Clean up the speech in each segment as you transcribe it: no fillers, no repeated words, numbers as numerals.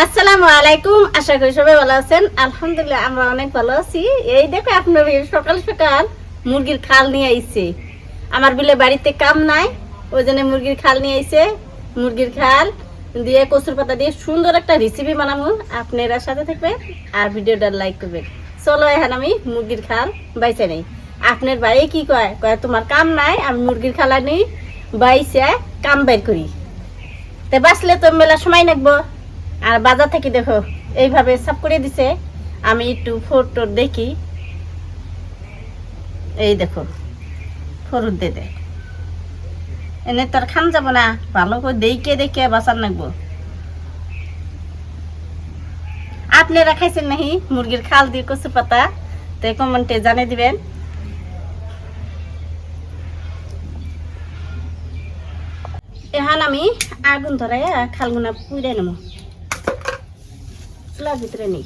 আসসালামু আলাইকুম। আশা করি সবাই ভালো আছেন। আলহামদুলিল্লাহ আমরা অনেক ভালো আছি। এই দেখো আপনার সকাল সকাল মুরগির খাল নিয়ে আইছে। আমার বিলে বাড়িতে কাম নাই, ওই জন্য মুরগির খাল নিয়ে আইছে। মুরগির খাল দিয়ে কচুর পাতা দিয়ে সুন্দর একটা রেসিপি বানাবো। আপনারা সাথে থাকবেন আর ভিডিওটা লাইক করবেন। চলো এখন আমি মুরগির খাল বাইছে নেই। আপনার ভাই কি কয় কয় তোমার কাম নাই, আমি মুরগির খালা নেই বাইছে কাম বের করি। তে বাঁচলে তো মেলা সময় লাগবো। আর বাজার থেকে দেখো এইভাবে সাফ করে দিছে। আমি একটু ফটো দেখি, এই দেখো ফরুদ দে দে এনে তোর খান যাব না, ভালো করে দেখে বাঁচার লাগবো। আপনারা খাইছেন নাহি মুরগির খাল দিয়ে কচু পাতা? তো কমেন্টে জানিয়ে দিবেন। এখন আমি আগুন ধরে খালগুনা পুড়ে নেব, চুলার ভিতরে নেই।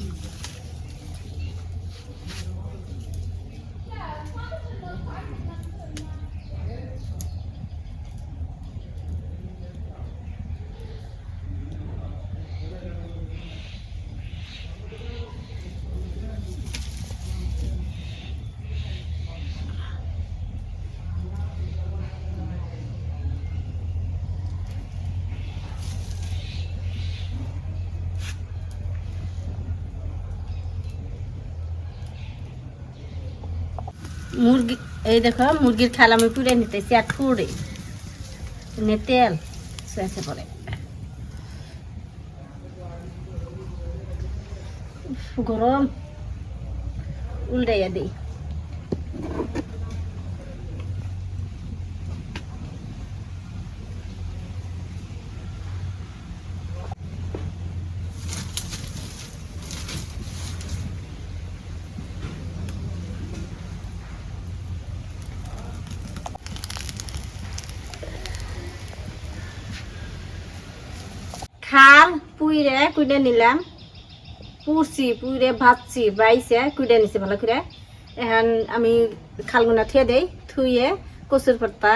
মুরগি এই দেখো মুরগির খাল আমি পুড়ে নিতেছি আর পুড়ে তেল শেষে পড়ে গরম উল্টাইয়া দিই। খাল পুইরে কুইডে নিলাম, পুড়ে ভাজছি বাইছে কুইডে নিছি ভালো করে। এখন আমি খালগুনা থুয়ে দেই, থুয়ে কচুর পাতা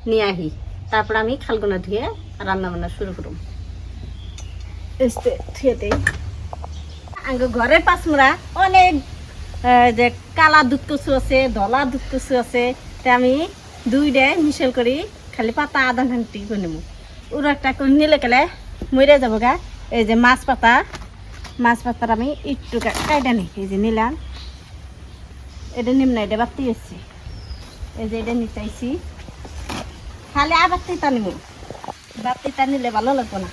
নিয়ে আহি, তারপর আমি খালগুনা ধুয়ে রান্না বান্না শুরু করুম। থুয়ে দেই আগে ঘরের পাঁচমুড়া অনেক যে কালা দুধ কচু আছে, ধলা দুধ কচু আছে। তা আমি দুইটা মিশেল করি, খালি পাতা আধা ঘন্টি করে নেব। ওর একটা করে নিলে গেলে মরে যাবো গা। এই যে মাছ পাতার আমি একটু কাইটা নিই, এই যে নিলাম। এটা নিম না, এটা বাড়তি এসছি, এই যে এটা নিচাইছি। খালি আবার তিতা নিব, বাড়তিটা নিলে ভালো লাগবো না।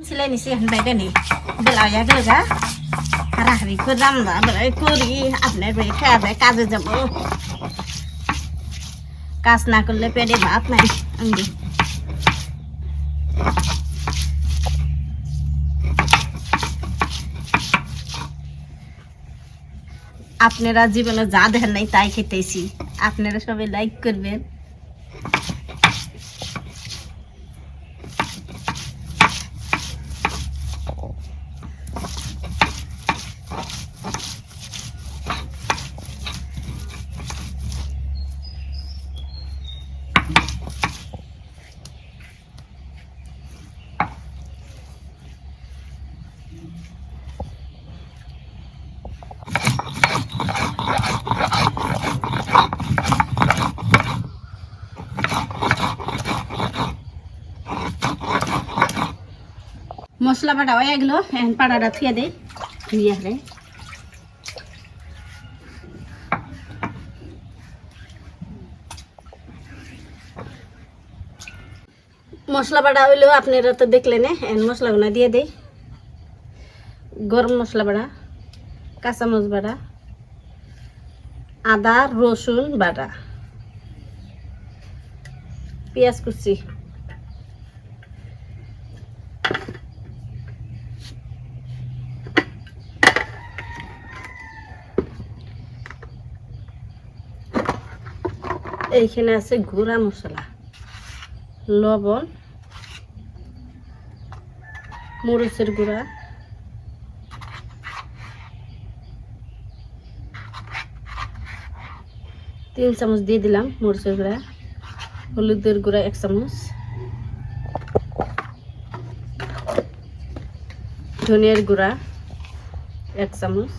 সিলাই নিছি এখন বাইরে নেই, বেলা গেল গা হারাহারি করে রান্না বেলায় করি। আপনার বাড়ি খাওয়া কাজে যাব, কাজ না করলে পেটে ভাত নাই। আমি আপনারা জীবনে যা দেখেন নাই তাই খেতেছি। আপনারা সবাই লাইক করবেন। মশলা বাটা হয়ে গেল, এখন পাড়াটা থুয়ে দেয় ধুয়ে হলে। মশলা বাটা হইলেও আপনারা তো দেখলেন, এখন মশলাগুলো দিয়ে দেই। গরম মশলা বাটা, কাঁচামরিচ বাটা, আদা রসুন বাটা, পেঁয়াজ কুচি, এইখানে আছে গুঁড়া মশলা, লবণ, মরিচের গুঁড়া, তিন চামচ দিয়ে দিলাম মরিচের গুঁড়া, হলুদের গুঁড়া 1 চামচ, ধনিয়ার গুঁড়া 1 চামচ,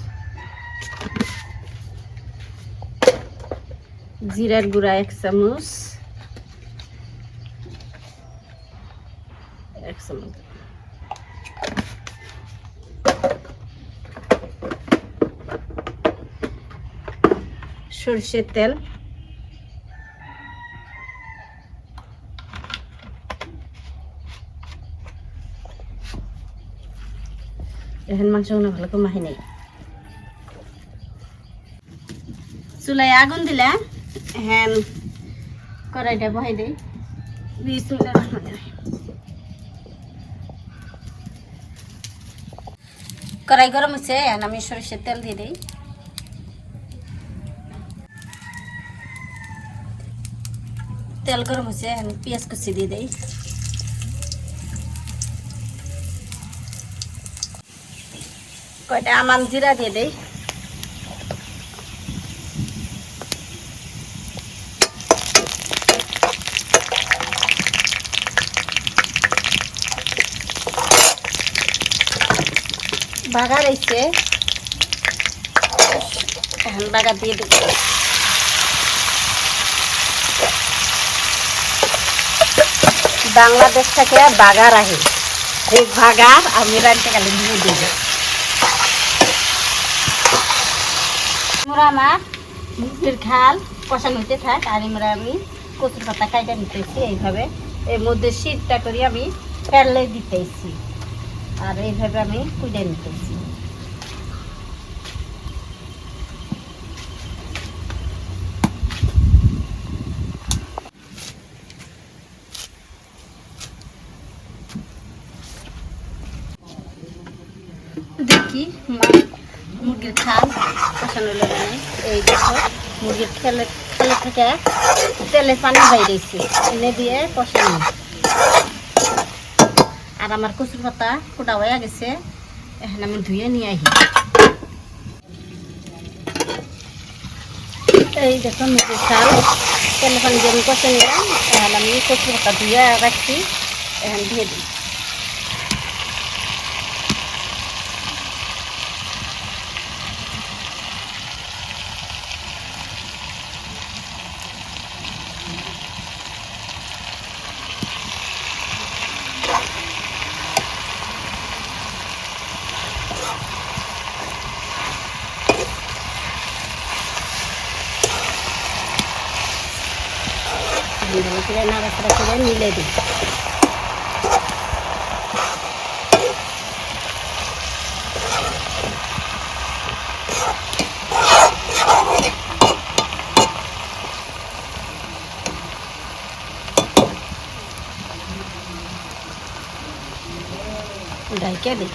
জিরার গুঁড়া 1 চামচ, 1 চামচ, সরষের তেল, এখন মাংসগুলো ভালো করে মাখি নেই। চুলায় আগুন দিলাম, হ্যাঁ কড়াইটা বহাই দিই। বিসমিল্লাহির রহমানির রহিম। কড়াই গরম হচ্ছে, এখন আমি সরিষার তেল দিয়ে দিই। তেল গরম হচ্ছে, এখন পেঁয়াজ কুচি দিয়ে দিই। কয়টা আমান জিরা দিয়ে দিই। বাগার এসে এখন বাগার দিয়ে দেব। বাংলাদেশ থেকে বাগার আহে, এই বাগার আমি রান্তে গেলে দিয়ে দেব। আমার মুরগির খাল কষানো হইতে থাক, আর আমি কচুর পাতা কাইটা নিতেছি এইভাবে। এর মধ্যে শীতটা করে আমি ফেলে দিতেছি, আর এইভাবে আমি কুইডে নিতেছি। দেখি মুরগির খাল কষানো লাগে, এই দেখো মুরগির খেলে থেকে তেলে পানি বাইরেছে, এনে দিয়ে কষানো। আর আমার কচুর পাতা কোটা হয়ে গেছে, এখন আমি ধুয়ে নিয়ে আহি। এই দেখো মুরগির খাল তেলে পানি দিয়ে আমি কষে নিলাম। এখন আমি কচুর পাতা ধুয়ে রাখছি, এখন ধুয়ে দিই। ভালো করে নাড়াচাড়া করে মিলে দিই। ঢাইকে দিই।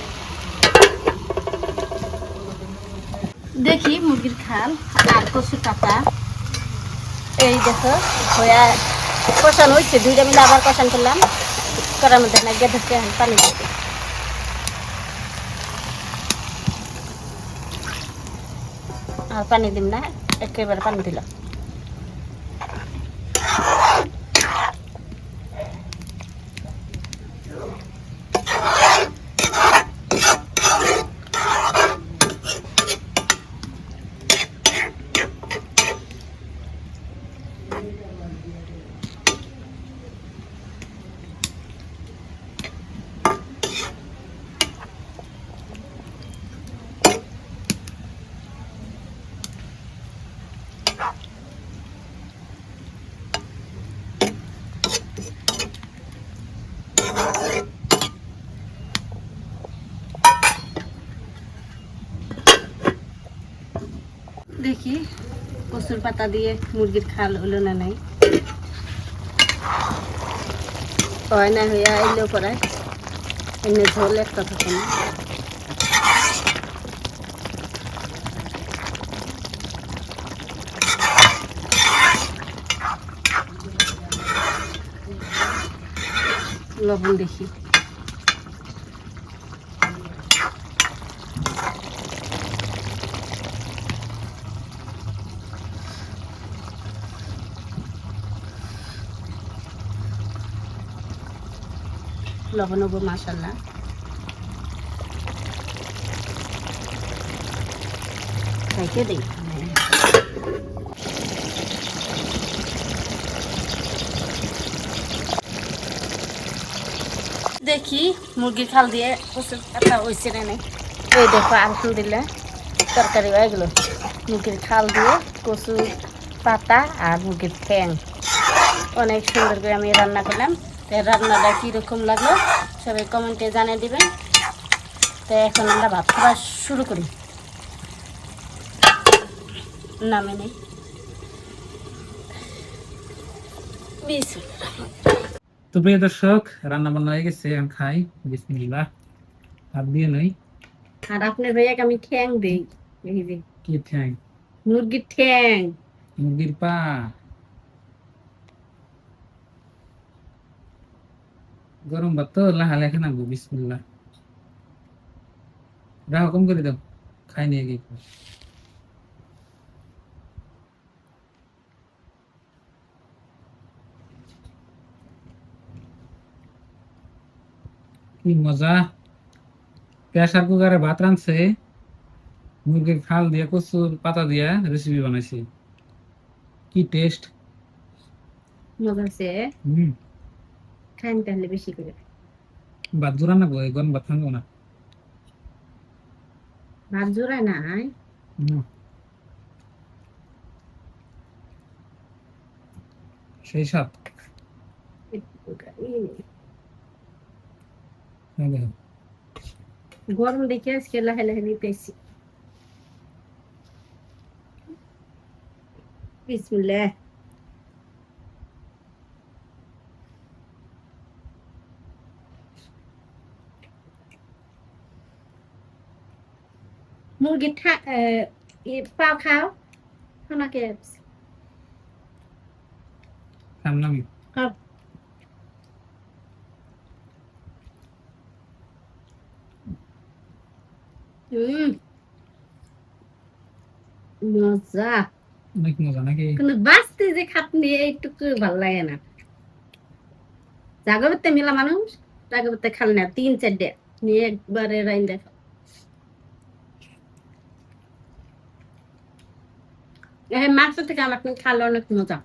দেখি মুরগির খাল আর কচুর পাতা এই দেখো হয়ে কষানো হয়েছে, দুইটা মিলে আবার কষান করলাম। করার মধ্যে না গিয়ে ধরতে পানি দিতে, আর পানি দিম না, একেবারে পানি দিলাম। দেখি কচুর পাতা দিয়ে মুরগির খাল হলো না নাই, হয় না হইয়া এলেও পরে এনে ঝোল একটা থাকে না। লবণ দেখি। লবণ হবো মাশাআল্লাহ। খাইতে দেই। দেখি মুরগির খাল দিয়ে কচুর পাতা হয়েছে না নাই। এই দেখো আলহামদুলিল্লাহ তরকারি হয়ে গেল। মুরগির খাল দিয়ে কচুর পাতা আর মুরগির ঠ্যাং অনেক সুন্দর করে আমি রান্না করলাম। তো রান্নাটা কীরকম লাগলো সবাই কমেন্টে জানিয়ে দিবেন। তো এখন আমরা ভাত খাওয়া শুরু করি। নামে নেই তো প্রিয় দর্শক, রান্না বান্না হয়ে গেছে, এখন খাই। বিসমিল্লাহ। হাত দিয়ে নই। আর আপনার ভাইয়াকে আমি ঠ্যাং দেই। এই যে কি ঠ্যাং? মুরগির ঠ্যাং, মুরগির পা। গরম ভাত তো লাহা লেখা নাগবো। বিসমিল্লাহ। রাহ কম করে দাও, খাই নিয়ে গিয়ে। কি মজা! প্রেসার কুকারে ভাত রাঁধছে, মুরগির খাল দিয়ে কচুর পাতা দিয়া রেসিপি বানাইছে। কি টেস্ট! মজা আছে। খান তাহলে বেশি করে। ভাত জোড়া না বই, গরম ভাত খাবো না। ভাত জোড়া নাই। সেই সাত গরম দেখে আজকে লাহে লাহে নিতেছি। বিসমিল্লাহ। মুরগির পা খাও ওনাকে খামলাম। খাও। মজা, অনেক মজা নাকি? কিন্তু বাঁচতে যে খাটনি এইটুকু ভালো লাগে না। জাগরতে মেলা মানুষ জাগরতে খাল না 3-4 নিয়ে একবারে রাইন দেখো। এই মাংস থেকে আমার খালে অনেক মজা।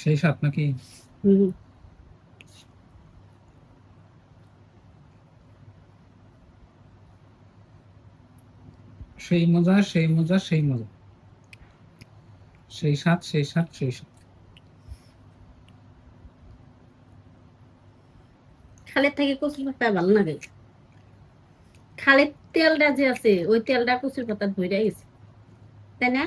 সেই সাত নাকি? সেই মজা, সেই মজা, সেই মজা, সেই সাত, সেই সাত, সেই সাত। খালের থেকে কচুর পাতা ভালো লাগে। খালের তেলটা যে আছে ওই তেলটা কচুর পাতা ধরে গেছে, তাই না?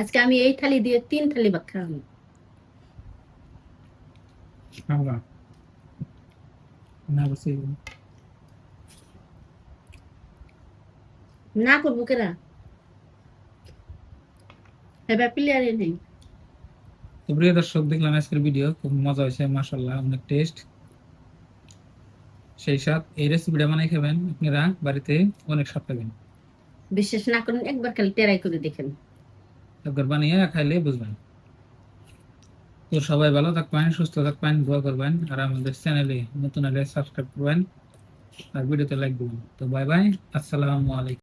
আজকে আমি এই থালি দিয়ে 3 থালি ভাত খাওয়াবো। না করবো কেরা এবার প্লেয়ারে নেই। তো প্রিয় দর্শক, দেখলাম আজকের ভিডিও খুব মজা হয়েছে, মাশাআল্লাহ, অনেক টেস্ট, সেই সাথ। এই রেসিপিটা বানাই খাবেন আপনারা বাড়িতে, অনেক স্বাদ পাবেন। বিশ্বাস না করুন, একবার খালি ট্রাই করে দেখেন, একবার বানিয়ে খাইলে বুঝবেন। তো সবাই ভালো থাকবেন, সুস্থ থাকবেন, দোয়া করবেন, আর আমাদের চ্যানেলে নতুন হলে সাবস্ক্রাইব করবেন আর ভিডিওতে লাইক দিবেন। তো বাই বাই, আসসালামু আলাইকুম।